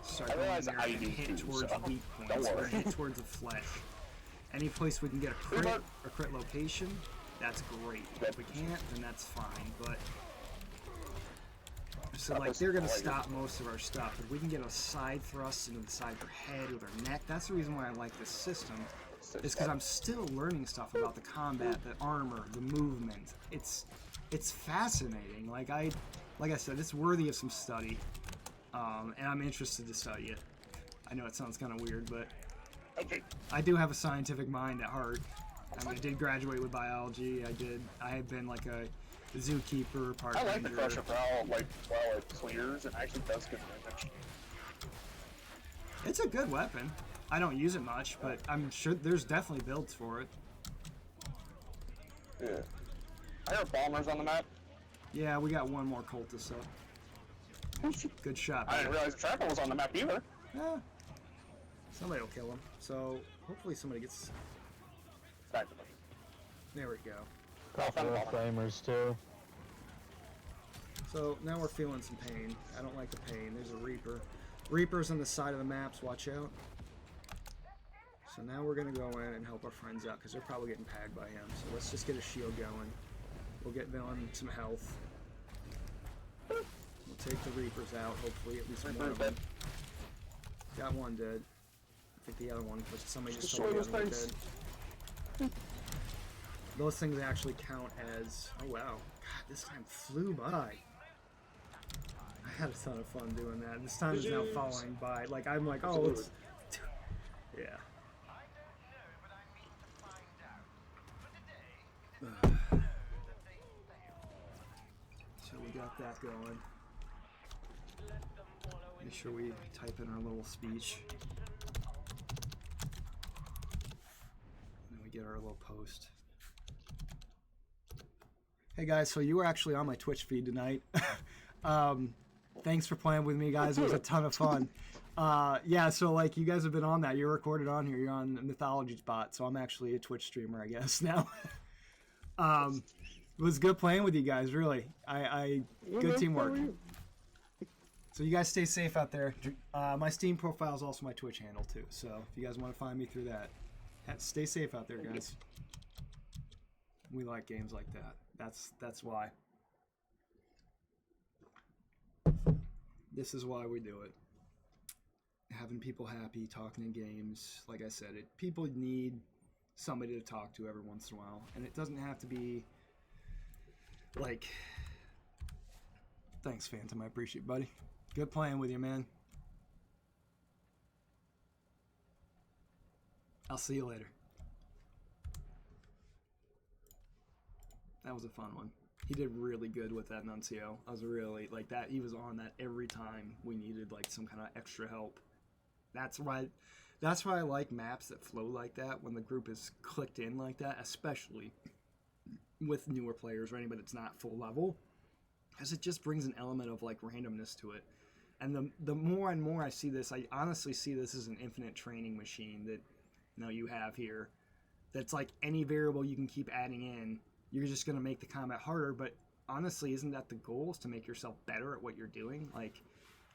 [SPEAKER 4] start
[SPEAKER 6] I
[SPEAKER 4] going in
[SPEAKER 6] realize
[SPEAKER 4] there
[SPEAKER 6] I
[SPEAKER 4] and
[SPEAKER 6] do
[SPEAKER 4] hit
[SPEAKER 6] too,
[SPEAKER 4] towards
[SPEAKER 6] so
[SPEAKER 4] weak
[SPEAKER 6] don't
[SPEAKER 4] points. We're
[SPEAKER 6] worry.
[SPEAKER 4] gonna hit towards the flesh. Any place we can get a crit
[SPEAKER 6] Revert.
[SPEAKER 4] or crit location, that's great. If we can't, then that's fine. But so
[SPEAKER 6] That
[SPEAKER 4] like
[SPEAKER 6] was
[SPEAKER 4] they're gonna
[SPEAKER 6] hilarious.
[SPEAKER 4] stop most of our stuff. If we can get a side thrust into the side of their head or their neck, that's the reason why I like this system. Is because I'm still learning stuff about the combat, the armor, the movement. It's fascinating. Like I said, it's worthy of some study, and I'm interested to study it. I know it sounds kind of weird, but
[SPEAKER 6] Okay.
[SPEAKER 4] I do have a scientific mind at heart. I mean, I did graduate with biology. I have been like a zookeeper, park
[SPEAKER 6] I like the
[SPEAKER 4] ranger.
[SPEAKER 6] crusher for how it clears and actually does good damage.
[SPEAKER 4] It's a good weapon. I don't use it much, but I'm sure there's definitely builds for it.
[SPEAKER 6] Yeah. I heard bombers on the map.
[SPEAKER 4] Yeah, we got one more cultist up. Good shot.
[SPEAKER 6] I didn't
[SPEAKER 4] buddy.
[SPEAKER 6] realize Trapper was on the map either.
[SPEAKER 4] Eh, somebody will kill him. So hopefully somebody gets.
[SPEAKER 6] Back to me.
[SPEAKER 4] There we go.
[SPEAKER 5] Couple of flamers too.
[SPEAKER 4] So now we're feeling some pain. I don't like the pain. There's a Reaper. Reaper's on the side of the maps. Watch out. So now we're going to go in and help our friends out because they're probably getting tagged by him. So let's just get a shield going. We'll get Villain some health. We'll take the Reapers out, hopefully at least one of them. Got one dead. I think the other one, was somebody just told me the other one dead. Those things actually count as... Oh wow. God, this time flew by. I had a ton of fun doing that. This time is now following by. Like, I'm like, oh, let's... Yeah. So we got that going. Make sure we type in our little speech. And we get our little post. Hey guys, so you were actually on my Twitch feed tonight. Thanks for playing with me, guys. It was a ton of fun. Yeah, so like you guys have been on that. You're recorded on here. You're on Mythology Spot, so I'm actually a Twitch streamer, I guess now. It was good playing with you guys, really. Good teamwork. So you guys stay safe out there. My Steam profile is also my Twitch handle too. So if you guys want to find me through that, stay safe out there, guys. We like games like that. That's why. This is why we do it. Having people happy, talking in games. Like I said, people need somebody to talk to every once in a while. And it doesn't have to be like... Thanks, Phantom. I appreciate it, buddy. Good playing with you, man. I'll see you later. That was a fun one. He did really good with that Nuncio. I was really like that. He was on that every time we needed like some kind of extra help. That's why I like maps that flow like that when the group is clicked in like that, especially with newer players or anybody that's not full level, because it just brings an element of like randomness to it. And the more and more I see this, I honestly see this as an infinite training machine that you have here. That's like any variable you can keep adding in, you're just going to make the combat harder. But honestly, isn't that the goal, is to make yourself better at what you're doing? Like,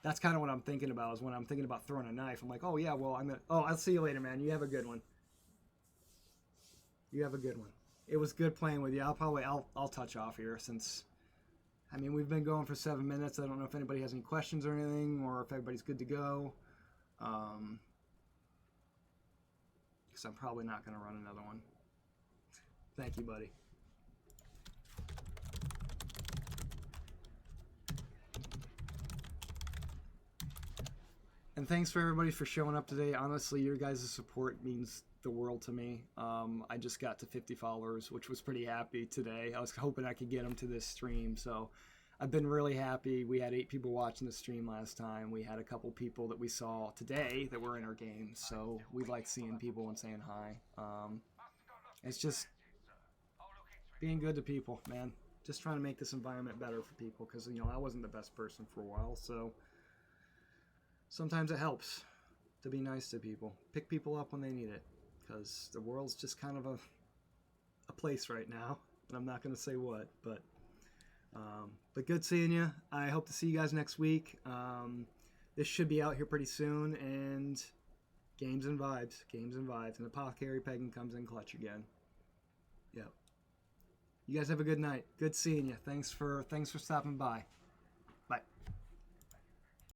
[SPEAKER 4] that's kind of what I'm thinking about, is when I'm thinking about throwing a knife, I'm like, oh yeah, well, I'll see you later, man. You have a good one. You have a good one. It was good playing with you. I'll touch off here since, I mean, we've been going for 7 minutes. I don't know if anybody has any questions or anything, or if everybody's good to go. Because I'm probably not going to run another one. Thank you, buddy. And thanks for everybody for showing up today. Honestly, your guys' support means the world to me. I just got to 50 followers, which was pretty happy today. I was hoping I could get them to this stream, so I've been really happy. We had 8 people watching the stream last time. We had a couple people that we saw today that were in our game, so we like seeing people and saying hi. It's just being good to people, man. Just trying to make this environment better for people, because I wasn't the best person for a while, so sometimes it helps to be nice to people. Pick people up when they need it, because the world's just kind of a place right now, and I'm not going to say what, but good seeing you. I hope to see you guys next week. This should be out here pretty soon, and games and vibes, and Apothecary Pagan comes in clutch again. Yep. You guys have a good night. Good seeing you. Thanks for stopping by. Bye.